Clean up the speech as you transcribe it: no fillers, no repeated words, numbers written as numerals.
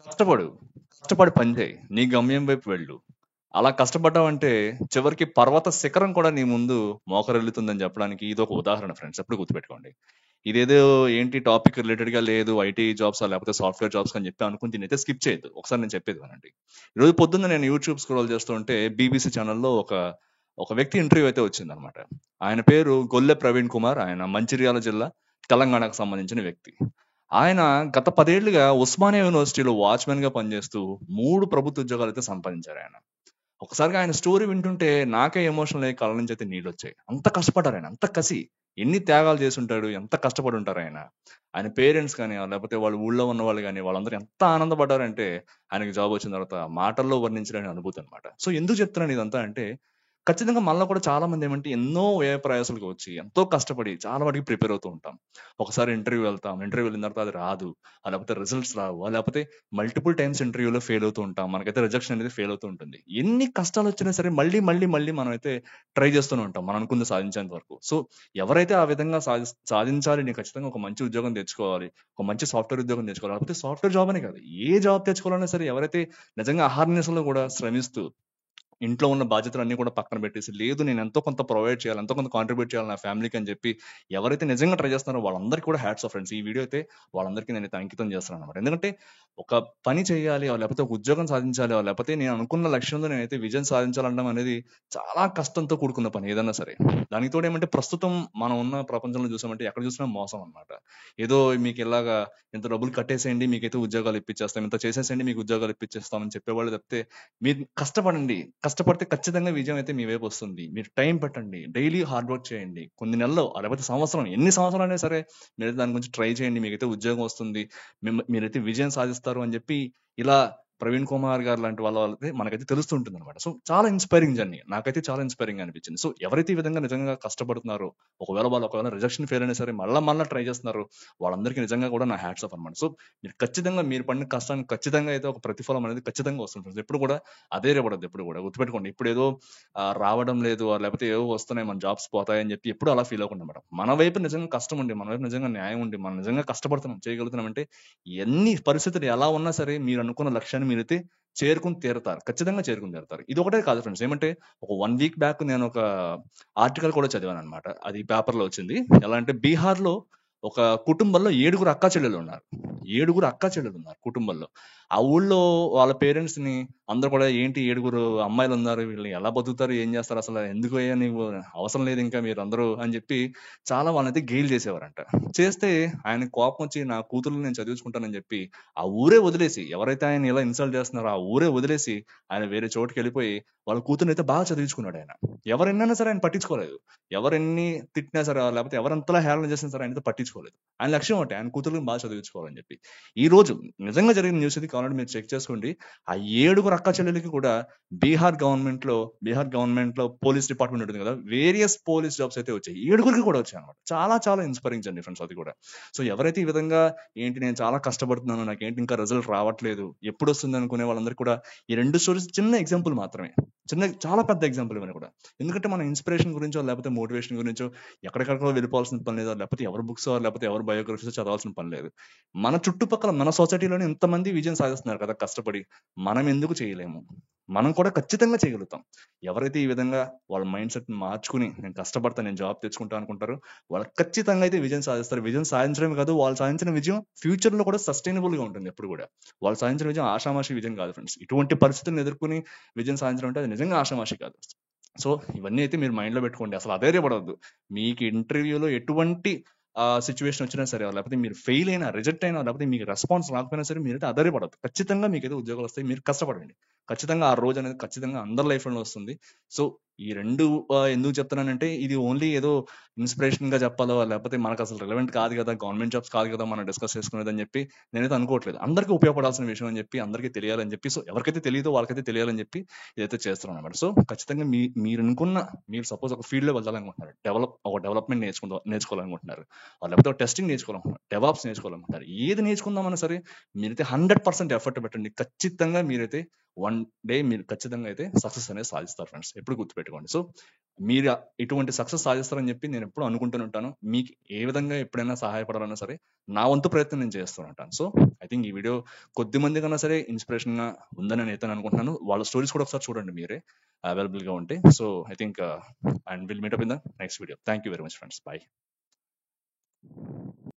కష్టపడు. కష్టపడి పని చేయి. నీ గమ్యం వైపు వెళ్ళు. అలా కష్టపడ్డావంటే చివరికి పర్వత శిఖరం కూడా నీ ముందు మోకరిల్లుతుందని చెప్పడానికి ఇదొక ఉదాహరణ ఫ్రెండ్స్. ఎప్పుడు గుర్తుపెట్టుకోండి. ఇదేదో ఏంటి టాపిక్ రిలేటెడ్‌గా లేదు. ఐటీ జాబ్సా లేకపోతే సాఫ్ట్‌వేర్ జాబ్స్ అని చెప్పి అనుకుని దీన్నైతే స్కిప్ చేయొద్దు. ఒకసారి నేను చెప్పేది వినండి. ఈరోజు పొద్దున్న నేను యూట్యూబ్ స్క్రోల్ చేస్తూ ఉంటే బీబీసీ ఛానెల్‌లో ఒక వ్యక్తి ఇంటర్వ్యూ అయితే వచ్చిందనమాట. ఆయన పేరు గొల్లె ప్రవీణ్ కుమార్. ఆయన మంచిర్యాల జిల్లా, తెలంగాణకు సంబంధించిన వ్యక్తి. ఆయన గత 10 ఏళ్లుగా ఉస్మానియా యూనివర్సిటీలో వాచ్‌మెన్‌గా పనిచేస్తూ 3 ప్రభుత్వ ఉద్యోగాలైతే సంపాదించారాయన. ఒకసారిగా ఆయన స్టోరీ వింటుంటే నాకే ఎమోషనల్ అయ్యి కళ్ళ నుంచి అయితే నీళ్ళొచ్చాయి. అంత కష్టపడ్డారాయన. అంత కసి. ఎన్ని త్యాగాలు చేసుంటాడు. ఎంత కష్టపడి ఉంటారాయన. ఆయన పేరెంట్స్ కానీ, లేకపోతే వాళ్ళ ఊళ్ళో ఉన్నవాళ్ళు గాని, వాళ్ళందరూ ఎంత ఆనందపడ్డారంటే ఆయనకి జాబ్ వచ్చిన తర్వాత మాటల్లో వర్ణించలేని అనుభూతి అనమాట. సో, ఎందుకు చెప్తున్నాను ఇదంతా అంటే, ఖచ్చితంగా మనలో కూడా చాలా మంది ఏమంటే ఎన్నో వ్యయ ప్రయాసాలకు వచ్చి, ఎంతో కష్టపడి చాలా వాటికి ప్రిపేర్ అవుతూ ఉంటాం. ఒకసారి ఇంటర్వ్యూ వెళ్తాం. ఇంటర్వ్యూ వెళ్ళిన తర్వాత అది రాదు. లేకపోతే రిజల్ట్స్ రావు. లేకపోతే మల్టిపుల్ టైమ్స్ ఇంటర్వ్యూలో ఫెయిల్ అవుతూ ఉంటాం. మనకైతే రిజెక్షన్ అనేది ఫెయిల్ అవుతూ ఉంటుంది. ఎన్ని కష్టాలు వచ్చినా సరే మళ్ళీ మనమైతే ట్రై చేస్తూనే ఉంటాం. మనం అనుకుంది సాధించేంత వరకు. సో, ఎవరైతే ఆ విధంగా సాధించాలి, నేను ఖచ్చితంగా ఒక మంచి ఉద్యోగం తెచ్చుకోవాలి. ఒక మంచి సాఫ్ట్‌వేర్ ఉద్యోగం తెచ్చుకోవాలి. లేకపోతే సాఫ్ట్‌వేర్ జాబ్ అనే కాదు. ఏ జాబ్ తెచ్చుకోవాలన్నా సరే ఎవరైతే నిజంగా అహర్నిశలు కూడా శ్రమిస్తూ ఇంట్లో ఉన్న బాధ్యతలన్నీ కూడా పక్కన పెట్టేసి, లేదు నేను ఎంతో కొంత ప్రొవైడ్ చేయాలి, ఎంతో కొంత కాంట్రిబ్యూట్ చేయాలి నా ఫ్యామిలీకి అని చెప్పి ఎవరైతే నిజంగా ట్రై చేస్తున్నారో వాళ్ళందరికీ కూడా హ్యాట్స్ ఆఫ్ ఫ్రెండ్స్. ఈ వీడియో అయితే వాళ్ళందరికీ నేనైతే అంకితం చేస్తున్నాను అనమాట. ఎందుకంటే ఒక పని చేయాలి, లేకపోతే ఒక ఉద్యోగం సాధించాలి, లేకపోతే నేను అనుకున్న లక్ష్యంలో నేనైతే విజయం సాధించాలనడం అనేది చాలా కష్టంతో కూడుకున్న పని ఏదన్నా సరే. దానికి తోడు ఏమంటే ప్రస్తుతం మనం ఉన్న ప్రపంచంలో చూసామంటే ఎక్కడ చూసినా మోసం అనమాట. ఏదో మీకు ఇలాగా ఇంత డబ్బులు కట్టేసేయండి మీకైతే ఉద్యోగాలు ఇప్పించేస్తాం, ఇంత చేసేసేయండి మీకు ఉద్యోగాలు ఇప్పించేస్తాం అని చెప్పేవాళ్ళు తప్పితే మీరు కష్టపడండి. కష్టపడితే ఖచ్చితంగా విజయం అయితే మీ వైపు వస్తుంది. మీరు టైం పెట్టండి. డైలీ హార్డ్ వర్క్ చేయండి. కొన్ని నెలలు లేకపోతే సంవత్సరం, ఎన్ని సంవత్సరాలైనా సరే మీరైతే దాని గురించి ట్రై చేయండి. మీకైతే ఉద్యోగం వస్తుంది. మీరైతే విజయం సాధిస్తారు అని చెప్పి ఇలా ప్రవీణ్ కుమార్ గారు లాంటి వాళ్ళైతే మనకైతే తెలుస్తూ ఉంటుందన్నమాట. సో, చాలా ఇన్‌స్పైరింగ్ జర్నీ. నాకైతే చాలా ఇన్‌స్పైరింగ్‌గా అనిపించింది. సో, ఎవరైతే ఈ విధంగా నిజంగా కష్టపడుతున్నారో, ఒకవేళ రిజెక్షన్ ఫెయిల్ అయినా సరే మళ్ళా ట్రై చేస్తున్నారో వాళ్ళందరికీ నిజంగా కూడా నా హ్యాట్స్ ఆఫ్ అన్నమాట. సో, మీరు ఖచ్చితంగా మీరు పడిన కష్టానికి ఖచ్చితంగా అయితే ఒక ప్రతిఫలం అనేది ఖచ్చితంగా వస్తుంటుంది. ఎప్పుడు కూడా అధైర్యపడొద్దు ఎప్పుడు కూడా. గుర్తుపెట్టుకోండి. ఇప్పుడేదో రావడం లేదు లేకపోతే ఏవో వస్తున్నాయి మన జాబ్స్ పోతాయని చెప్పి ఎప్పుడు అలా ఫీల్ అవ్వకండి మేడం. మన వైపు నిజంగా కష్టం ఉండి, మన వైపు నిజంగా న్యాయం ఉండి, మనం నిజంగా కష్టపడుతున్నాం, చేయగలుగుతున్నాం అంటే ఎన్ని పరిస్థితులు ఎలా ఉన్నా సరే మీరు అనుకున్న లక్ష్యాన్ని మీరైతే చేరుకుని తీరతారు. ఖచ్చితంగా చేరుకుని తీరతారు. ఇది ఒకటే కాదు ఫ్రెండ్స్. ఏమంటే ఒక 1 వీక్ బ్యాక్ నేను ఒక ఆర్టికల్ కూడా చదివానన్నమాట. అది పేపర్‌లో వచ్చింది. ఎలా అంటే బీహార్‌లో ఒక కుటుంబంలో 7 అక్కా చెల్లెలున్నారు. 7 అక్కా చెల్లెలున్నారు కుటుంబంలో. ఆ ఊళ్ళో వాళ్ళ పేరెంట్స్‌ని అందరూ కూడా ఏంటి 7 అమ్మాయిలున్నారు. వీళ్ళు ఎలా బతుకుతారు? ఏం చేస్తారు అసలు? ఎందుకయ్యా నీవు అవసరం లేదు ఇంకా మీరందరూ అని చెప్పి చాలా వాళ్ళనైతే గేలి చేసేవారంట. చేస్తే ఆయనకి కోపం వచ్చి నా కూతుర్ని నేను చదివించుకుంటానని చెప్పి ఆ ఊరే వదిలేసి ఎవరైతే ఆయన ఇలా ఇన్సల్ట్ చేస్తున్నారో ఆ ఊరే వదిలేసి ఆయన వేరే చోటుకెళ్ళిపోయి వాళ్ళ కూతుర్నైతే బాగా చదివించుకున్నాడు ఆయన. ఎవరెన్నైనా సరే ఆయన పట్టించుకోలేదు. ఎవరెన్ని తిట్టినా సరే లేకపోతే ఎవరెంతలా హేళన చేసినా సరే ఆయనైతే పట్టించుకోలేదు. ఆయన లక్ష్యం ఒకటే ఆయన కూతుర్ని బాగా చదివించుకోవాలని చెప్పి. ఈ రోజు నిజంగా జరిగిన న్యూస్ ఇది కావాలంటే మీరు చెక్ చేసుకోండి. ఆ 7 అక్క చెల్లెలకి కూడా బీహార్ గవర్నమెంట్ లో పోలీస్ డిపార్ట్మెంట్ ఉంటుంది కదా, వేరియస్ పోలీస్ జాబ్స్ అయితే వచ్చాయి. 7 కూడా వచ్చాయి అనమాట. చాలా చాలా ఇన్స్పైరింగ్ జర్నీ ఫ్రెండ్స్ అది కూడా. సో, ఎవరైతే ఈ విధంగా ఏంటి నేను చాలా కష్టపడుతున్నాను, నాకేంటి ఇంకా రిజల్ట్ రావట్లేదు, ఎప్పుడు వస్తుంది అనుకునే వాళ్ళందరికీ కూడా ఈ 2 స్టోరీస్ చిన్న ఎగ్జాంపుల్ మాత్రమే. చాలా పెద్ద ఎగ్జాంపుల్ ఇవన్నీ కూడా. ఎందుకంటే మనం ఇన్స్పిరేషన్ గురించో లేకపోతే మోటివేషన్ గురించో ఎక్కడికక్కడో వెళ్ళిపోవాల్సిన పని లేదు. లేకపోతే ఎవరి బుక్స్ లేకపోతే ఎవరి బయోగ్రఫీస్ చదవాల్సిన పని లేదు. మన చుట్టుపక్కల మన సొసైటీలోనే ఇంతమంది విజయం సాధిస్తున్నారు కదా కష్టపడి. మనం ఎందుకు చేయలేము? మనం కూడా ఖచ్చితంగా చేయగలుగుతాం. ఎవరైతే ఈ విధంగా వాళ్ళ మైండ్ సెట్ మార్చుకుని నేను కష్టపడతా, నేను జాబ్ తెచ్చుకుంటా అనుకుంటారో వాళ్ళు ఖచ్చితంగా అయితే విజయం సాధిస్తారు. విజయం సాధించడమే కాదు, వాళ్ళు సాధించిన విజయం ఫ్యూచర్ లో కూడా సస్టైనబుల్ గా ఉంటుంది ఎప్పుడు కూడా. వాళ్ళు సాధించిన విజయం ఆషామాషి విజయం కాదు ఫ్రెండ్స్. ఇటువంటి పరిస్థితులను ఎదుర్కొని విజయం సాధించడం అంటే అది నిజంగా ఆషామాషి కాదు. సో, ఇవన్నీ అయితే మీరు మైండ్ లో పెట్టుకోండి. అసలు అధైర్యపడొద్దు. మీకు ఇంటర్వ్యూలో ఎటువంటి సిచ్యువేషన్ వచ్చినా సరే, లేకపోతే మీరు ఫెయిల్ అయినా, రిజెక్ట్ అయినా, లేకపోతే మీకు రెస్పాన్స్ రాకపోయినా సరే మీరైతే అధైర్యపడొద్దు. ఖచ్చితంగా మీకైతే ఉద్యోగాలు వస్తాయి. మీరు కష్టపడండి. ఖచ్చితంగా ఆ రోజు అనేది ఖచ్చితంగా అందరి లైఫ్ లో వస్తుంది. సో, ఈ 2 ఎందుకు చెప్తున్నానంటే ఇది ఓన్లీ ఏదో ఇన్స్పిరేషన్ గా చెప్పాలో లేకపోతే మనకు అసలు రిలవెంట్ కాదు కదా, గవర్నమెంట్ జాబ్స్ కాదు కదా మనం డిస్కస్ చేసుకునేది అని చెప్పి నేనైతే అనుకోవట్లేదు. అందరికీ ఉపయోగపడాల్సిన విషయం అని చెప్పి, అందరికీ తెలియాలని చెప్పి, సో ఎవరికైతే తెలియదో వాళ్ళకైతే తెలియాలని చెప్పి ఇదైతే చేస్తున్నాం అనమాట. సో, ఖచ్చితంగా మీరు అనుకున్న, మీరు సపోజ్ ఒక ఫీల్డ్ లో వెళ్ళాలనుకుంటున్నారు, డెవలప్మెంట్ నేర్చుకోవాలనుకుంటున్నారు, లేకపోతే టెస్టింగ్ నేర్చుకోవాలనుకుంటున్నారు, డెవాప్స్ నేర్చుకోవాలనుకుంటున్నారు, ఏది నేర్చుకుందామన్నా సరే మీరైతే 100% ఎఫర్ట్ పెట్టండి. ఖచ్చితంగా మీరైతే వన్ డే మీరు ఖచ్చితంగా అయితే సక్సెస్ అనేది సాధిస్తారు ఫ్రెండ్స్. ఎప్పుడు గుర్తుపెట్టుకోండి. సో మీరు ఇటువంటి సక్సెస్ సాధిస్తారని చెప్పి నేను ఎప్పుడు అనుకుంటూనే ఉంటాను. మీకు ఏ విధంగా ఎప్పుడైనా సహాయపడాలన్నా సరే నా వంతు ప్రయత్నం నేను చేస్తూ ఉంటాను. సో ఐ థింక్ ఈ వీడియో కొద్ది మంది కన్నా సరే ఇన్స్పిరేషన్ గా ఉందని నేను అనుకుంటున్నాను. వాళ్ళ స్టోరీస్ కూడా ఒకసారి చూడండి మీరే అవైలబుల్ గా ఉంటే. So I think and will meet up in the next video. Thank you very much friends. Bye.